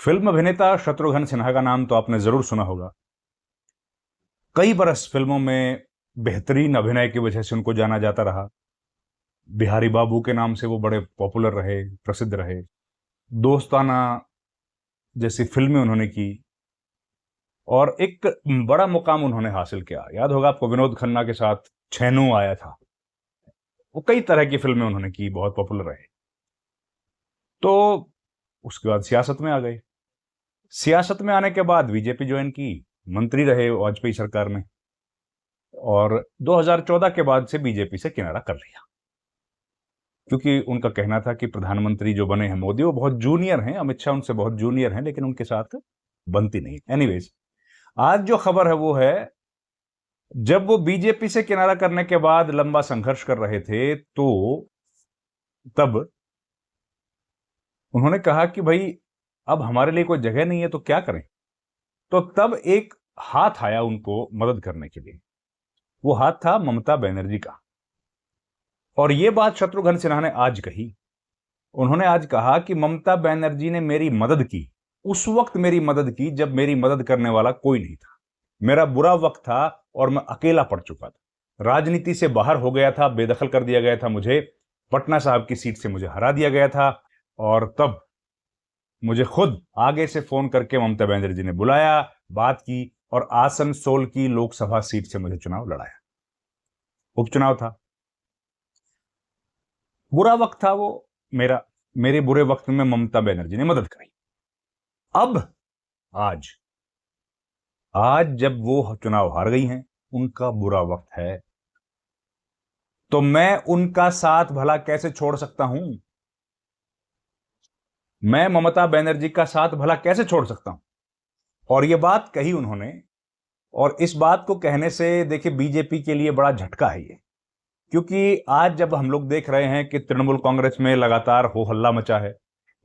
Film अभिनेता शत्रुघ्न सिन्हा का नाम तो आपने जरूर सुना होगा। कई बरस फिल्मों में बेहतरीन अभिनय की वजह से उनको जाना जाता रहा। बिहारी बाबू के नाम से वो बड़े पॉपुलर रहे, प्रसिद्ध रहे। दोस्ताना जैसी फिल्में उन्होंने की और एक बड़ा मुकाम उन्होंने हासिल किया। याद होगा आपको, विनोद खन्ना के साथ छेनू आया था। वो कई तरह की फिल्में उन्होंने की, बहुत पॉपुलर रहे। तो उसके बाद सियासत में आ गए। सियासत में आने के बाद बीजेपी ज्वाइन की, मंत्री रहे वाजपेयी सरकार में, और 2014 के बाद से बीजेपी से किनारा कर लिया, क्योंकि उनका कहना था कि प्रधानमंत्री जो बने हैं मोदी, वो बहुत जूनियर हैं, अमित शाह उनसे बहुत जूनियर हैं, लेकिन उनके साथ बनती नहीं। एनीवेज, आज जो खबर है वो है, जब वो बीजेपी से किनारा करने के बाद लंबा संघर्ष कर रहे थे, तो तब उन्होंने कहा कि भाई अब हमारे लिए कोई जगह नहीं है, तो क्या करें। तो तब एक हाथ आया उनको मदद करने के लिए। वो हाथ था ममता बनर्जी का। और ये बात शत्रुघ्न सिन्हा ने आज कही। उन्होंने आज कहा कि ममता बनर्जी ने मेरी मदद की, उस वक्त मेरी मदद की जब मेरी मदद करने वाला कोई नहीं था। मेरा बुरा वक्त था और मैं अकेला पड़ चुका था, राजनीति से बाहर हो गया था, बेदखल कर दिया गया था मुझे, पटना साहब की सीट से मुझे हरा दिया गया था। और तब मुझे खुद आगे से फोन करके ममता बनर्जी ने बुलाया, बात की, और आसनसोल की लोकसभा सीट से मुझे चुनाव लड़ाया। उपचुनाव था, बुरा वक्त था वो मेरा। मेरे बुरे वक्त में ममता बनर्जी ने मदद करी। अब आज आज जब वो चुनाव हार गई हैं, उनका बुरा वक्त है, तो मैं उनका साथ भला कैसे छोड़ सकता हूं। मैं ममता बनर्जी का साथ भला कैसे छोड़ सकता हूं। और ये बात कही उन्होंने, और इस बात को कहने से देखिए बीजेपी के लिए बड़ा झटका है ये, क्योंकि आज जब हम लोग देख रहे हैं कि तृणमूल कांग्रेस में लगातार हो हल्ला मचा है,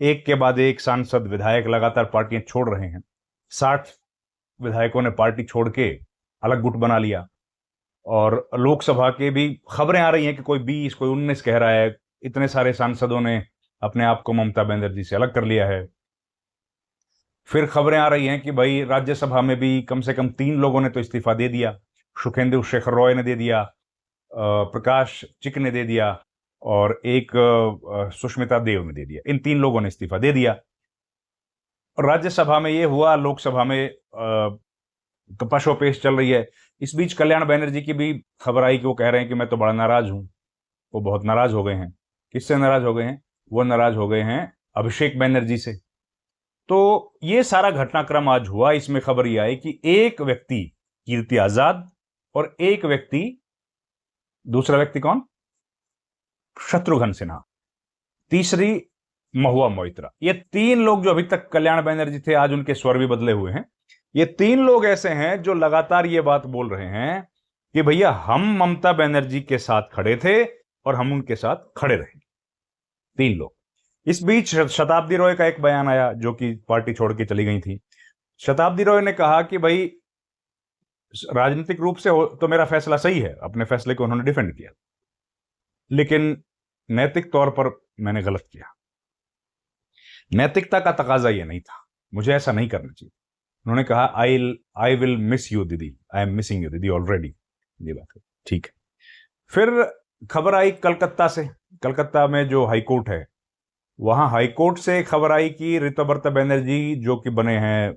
एक के बाद एक सांसद विधायक लगातार पार्टियां छोड़ रहे हैं। 60 विधायकों ने पार्टी छोड़ के अलग गुट बना लिया, और लोकसभा के भी खबरें आ रही हैं कि कोई 20, कोई 19 कह रहा है। इतने सारे सांसदों ने अपने आप को ममता बनर्जी से अलग कर लिया है। फिर खबरें आ रही हैं कि भाई राज्यसभा में भी कम से कम 3 लोगों ने तो इस्तीफा दे दिया। सुखेंदु शेखर रॉय ने दे दिया, प्रकाश चिक ने दे दिया, और एक सुष्मिता देव ने दे दिया। इन 3 लोगों ने इस्तीफा दे दिया। राज्यसभा में ये हुआ, लोकसभा में कपाशोपेश चल रही है। इस बीच कल्याण बनर्जी की भी खबर आई कि वो कह रहे हैं कि मैं तो बड़ा नाराज हूं। वो बहुत नाराज हो गए हैं। किससे नाराज हो गए हैं? वो नाराज हो गए हैं अभिषेक बनर्जी से। तो ये सारा घटनाक्रम आज हुआ। इसमें खबर ये आई कि एक व्यक्ति कीर्ति आजाद, और एक व्यक्ति, दूसरा व्यक्ति कौन? शत्रुघ्न सिन्हा, तीसरी महुआ मोइत्रा। ये 3 लोग जो अभी तक कल्याण बनर्जी थे, आज उनके स्वर भी बदले हुए हैं। ये 3 लोग ऐसे हैं जो लगातार ये बात बोल रहे हैं कि भैया हम ममता बनर्जी के साथ खड़े थे और हम उनके साथ खड़े रहे। 3 लोग। इस बीच शताब्दी रॉय का एक बयान आया, जो कि पार्टी छोड़ के चली गई थी। शताब्दी रॉय ने कहा कि भाई राजनीतिक रूप से तो मेरा फैसला सही है, अपने फैसले को उन्होंने डिफेंड किया, लेकिन नैतिक तौर पर मैंने गलत किया। नैतिकता का तकाजा ये नहीं था, मुझे ऐसा नहीं करना चाहिए। उन्होंने कहा आई विल मिस यू दीदी, आई एम मिसिंग यू दीदी ऑलरेडी। ये बात है, ठीक है। फिर खबर आई कलकत्ता से। कलकत्ता में जो हाईकोर्ट है, वहां हाईकोर्ट से खबर आई कि ऋतुपर्ता बनर्जी, जो कि बने हैं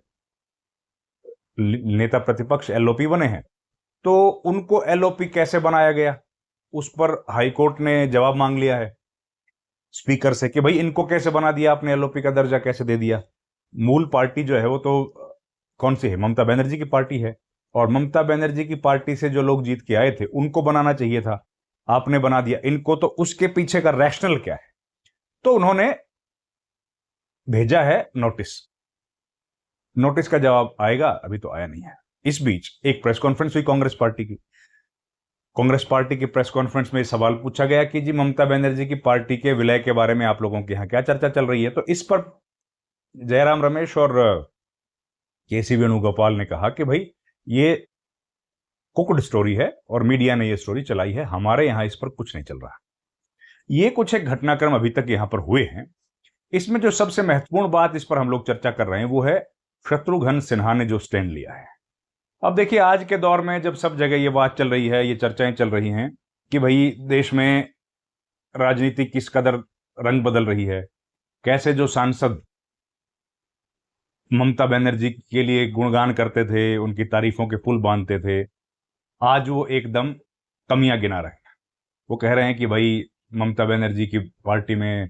नेता प्रतिपक्ष, एलओपी बने हैं, तो उनको एलओपी कैसे बनाया गया, उस पर हाईकोर्ट ने जवाब मांग लिया है स्पीकर से कि भाई इनको कैसे बना दिया आपने, एलओपी का दर्जा कैसे दे दिया। मूल पार्टी जो है वो तो कौन सी है? ममता बनर्जी की पार्टी है, और ममता बनर्जी की पार्टी से जो लोग जीत के आए थे उनको बनाना चाहिए था, आपने बना दिया इनको। तो उसके पीछे का रैशनल क्या है? तो उन्होंने भेजा है नोटिस। नोटिस का जवाब आएगा, अभी तो आया नहीं है। इस बीच एक प्रेस कॉन्फ्रेंस हुई कांग्रेस पार्टी की। कांग्रेस पार्टी की प्रेस कॉन्फ्रेंस में सवाल पूछा गया कि जी ममता बनर्जी की पार्टी के विलय के बारे में आप लोगों के यहां क्या चर्चा चल रही है। तो इस पर जयराम रमेश और केसी वेणुगोपाल ने कहा कि भाई ये कुक्ड स्टोरी है और मीडिया ने ये स्टोरी चलाई है, हमारे यहां इस पर कुछ नहीं चल रहा। ये कुछ एक घटनाक्रम अभी तक यहां पर हुए हैं। इसमें जो सबसे महत्वपूर्ण बात इस पर हम लोग चर्चा कर रहे हैं वो है शत्रुघ्न सिन्हा ने जो स्टैंड लिया है। अब देखिए, आज के दौर में जब सब जगह ये बात चल रही है, ये चर्चाएं चल रही हैं कि भाई देश में राजनीति किस कदर रंग बदल रही है, कैसे जो सांसद ममता बनर्जी के लिए गुणगान करते थे, उनकी तारीफों के पुल बांधते थे, आज वो एकदम कमियां गिना रहे हैं। वो कह रहे हैं कि भाई ममता बनर्जी की पार्टी में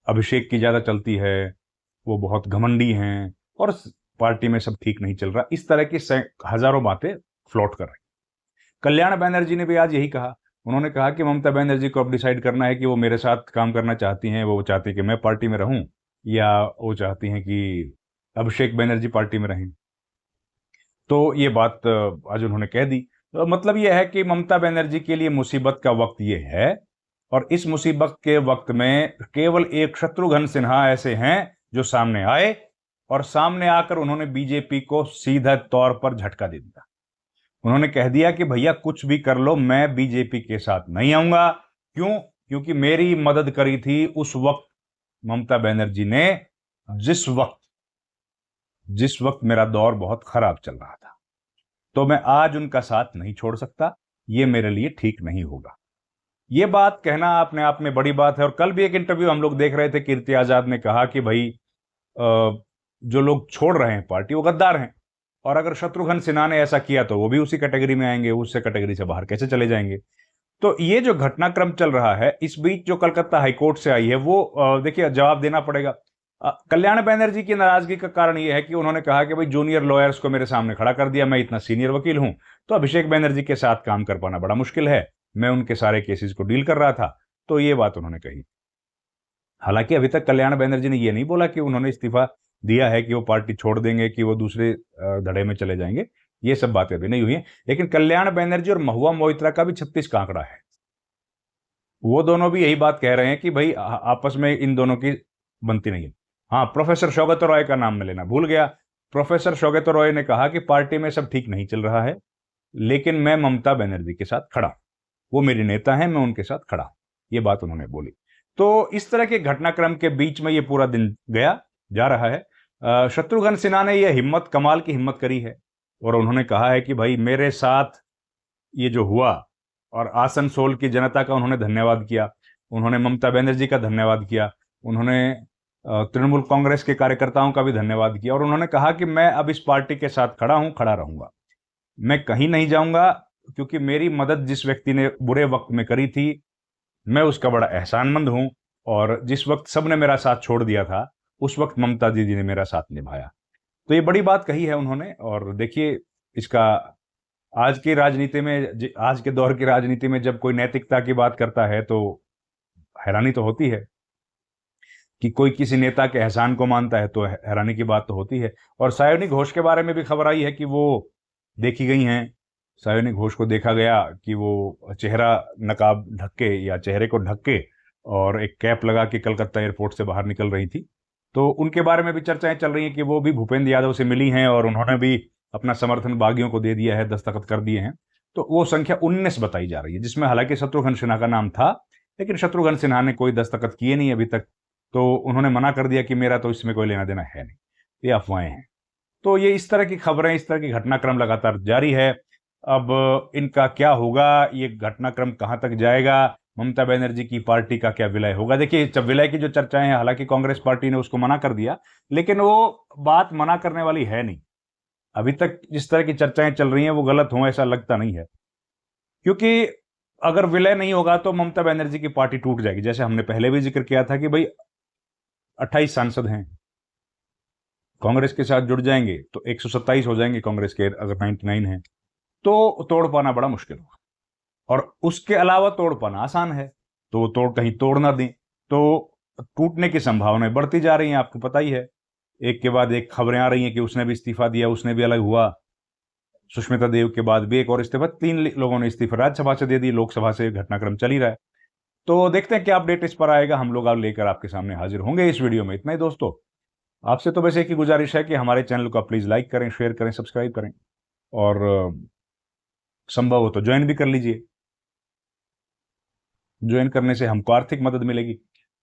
अभिषेक की ज्यादा चलती है, वो बहुत घमंडी हैं और पार्टी में सब ठीक नहीं चल रहा। इस तरह की हजारों बातें फ्लोट कर रही। कल्याण बनर्जी ने भी आज यही कहा। उन्होंने कहा कि ममता बनर्जी को अब डिसाइड करना है कि वो मेरे साथ काम करना चाहती हैं, वो चाहती है कि मैं पार्टी में रहूं, या वो चाहती हैं कि अभिषेक बनर्जी पार्टी में रहें। तो ये बात आज उन्होंने कह दी। तो मतलब ये है कि ममता बनर्जी के लिए मुसीबत का वक्त ये है, और इस मुसीबत के वक्त में केवल एक शत्रुघ्न सिन्हा ऐसे हैं जो सामने आए, और सामने आकर उन्होंने बीजेपी को सीधा तौर पर झटका दे दिया। उन्होंने कह दिया कि भैया कुछ भी कर लो, मैं बीजेपी के साथ नहीं आऊंगा। क्यों? क्योंकि मेरी मदद करी थी उस वक्त ममता बनर्जी ने, जिस वक्त मेरा दौर बहुत खराब चल रहा था। तो मैं आज उनका साथ नहीं छोड़ सकता, ये मेरे लिए ठीक नहीं होगा। ये बात कहना अपने आप में बड़ी बात है। और कल भी एक इंटरव्यू हम लोग देख रहे थे, कीर्ति आजाद ने कहा कि भाई जो लोग छोड़ रहे हैं पार्टी वो गद्दार हैं, और अगर शत्रुघ्न सिन्हा ने ऐसा किया तो वो भी उसी कैटेगरी में आएंगे, उससे कैटेगरी से बाहर कैसे चले जाएंगे। तो ये जो घटनाक्रम चल रहा है, इस बीच जो कलकत्ता हाईकोर्ट से आई है वो देखिए जवाब देना पड़ेगा। कल्याण बनर्जी की नाराजगी का कारण यह है कि उन्होंने कहा कि भाई जूनियर लॉयर्स को मेरे सामने खड़ा कर दिया, मैं इतना सीनियर वकील हूं, तो अभिषेक बनर्जी के साथ काम कर पाना बड़ा मुश्किल है, मैं उनके सारे केसेस को डील कर रहा था। तो ये बात उन्होंने कही। हालांकि अभी तक कल्याण बनर्जी ने यह नहीं बोला कि उन्होंने इस्तीफा दिया है, कि वो पार्टी छोड़ देंगे, कि वो दूसरे धड़े में चले जाएंगे। ये सब बातें अभी नहीं हुई हैं। लेकिन कल्याण बनर्जी और महुआ मोइत्रा का भी 36 का आंकड़ा है। वो दोनों भी यही बात कह रहे हैं कि भाई आपस में इन दोनों की बनती नहीं है। हाँ, प्रोफेसर सौगत रॉय का नाम मैं लेना भूल गया। प्रोफेसर सौगत रॉय ने कहा कि पार्टी में सब ठीक नहीं चल रहा है, लेकिन मैं ममता बनर्जी के साथ खड़ा, वो मेरी नेता है, मैं उनके साथ खड़ा, ये बात उन्होंने बोली। तो इस तरह के घटनाक्रम के बीच में ये पूरा दिन गया जा रहा है। शत्रुघ्न सिन्हा ने यह हिम्मत, कमाल की हिम्मत करी है, और उन्होंने कहा है कि भाई मेरे साथ ये जो हुआ, और आसनसोल की जनता का उन्होंने धन्यवाद किया, उन्होंने ममता बनर्जी का धन्यवाद किया, उन्होंने तृणमूल कांग्रेस के कार्यकर्ताओं का भी धन्यवाद किया, और उन्होंने कहा कि मैं अब इस पार्टी के साथ खड़ा हूं, खड़ा रहूंगा, मैं कहीं नहीं जाऊंगा, क्योंकि मेरी मदद जिस व्यक्ति ने बुरे वक्त में करी थी, मैं उसका बड़ा एहसानमंद हूं, और जिस वक्त सबने मेरा साथ छोड़ दिया था, उस वक्त ममता दीदी ने मेरा साथ निभाया। तो ये बड़ी बात कही है उन्होंने। और देखिए, इसका आज की राजनीति में, आज के दौर की राजनीति में जब कोई नैतिकता की बात करता है तो हैरानी तो होती है, कि कोई किसी नेता के एहसान को मानता है तो हैरानी की बात तो होती है। और सायोनी घोष के बारे में भी खबर आई है कि वो देखी गई हैं। सायोनी घोष को देखा गया कि वो चेहरा नकाब ढक के, या चेहरे को ढक के, और एक कैप लगा के कलकत्ता एयरपोर्ट से बाहर निकल रही थी। तो उनके बारे में भी चर्चाएं चल रही हैं कि वो भी भूपेंद्र यादव से मिली हैं, और उन्होंने भी अपना समर्थन बागियों को दे दिया है, दस्तखत कर दिए हैं। तो वो संख्या 19 बताई जा रही है, जिसमें हालांकि शत्रुघ्न सिन्हा का नाम था, लेकिन शत्रुघ्न सिन्हा ने कोई दस्तखत किए नहीं अभी तक। तो उन्होंने मना कर दिया कि मेरा तो इसमें कोई लेना देना है नहीं, ये अफवाहें हैं। तो ये इस तरह की खबरें, इस तरह की घटनाक्रम लगातार जारी है। अब इनका क्या होगा, ये घटनाक्रम कहां तक जाएगा, ममता बनर्जी की पार्टी का क्या विलय होगा। देखिए, जब विलय की जो चर्चाएं हैं, हालांकि कांग्रेस पार्टी ने उसको मना कर दिया, लेकिन वो बात मना करने वाली है नहीं। अभी तक जिस तरह की चर्चाएं चल रही हैं वो गलत हों ऐसा लगता नहीं है, क्योंकि अगर विलय नहीं होगा तो ममता बनर्जी की पार्टी टूट जाएगी। जैसे हमने पहले भी जिक्र किया था कि भाई 28 सांसद हैं, कांग्रेस के साथ जुड़ जाएंगे तो 127 हो जाएंगे कांग्रेस के, अगर 99 है तो तोड़ पाना बड़ा मुश्किल होगा। और उसके अलावा तोड़ पाना आसान है, तो वो तोड़ कहीं तोड़ ना दें, तो टूटने की संभावनाएं बढ़ती जा रही हैं। आपको पता ही है, एक के बाद एक खबरें आ रही हैं कि उसने भी इस्तीफा दिया, उसने भी अलग हुआ, सुष्मिता देव के बाद भी एक और इस्तीफा, 3 लोगों ने इस्तीफा राज्यसभा से दे दी, लोकसभा से घटनाक्रम चल ही रहा है। तो देखते हैं क्या अपडेट इस पर आएगा, हम लोग लेकर आपके सामने हाजिर होंगे इस वीडियो में। इतना ही दोस्तों, आपसे तो बस एक ही गुजारिश है कि हमारे चैनल को प्लीज लाइक करें, शेयर करें, सब्सक्राइब करें, और संभव हो तो ज्वाइन भी कर लीजिए। ज्वाइन करने से हमको आर्थिक मदद मिलेगी,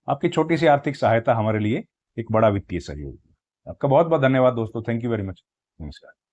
आपकी छोटी सी आर्थिक सहायता हमारे लिए एक बड़ा वित्तीय सहयोग है। आपका बहुत बहुत धन्यवाद दोस्तों। Thank you very much. नमस्कार।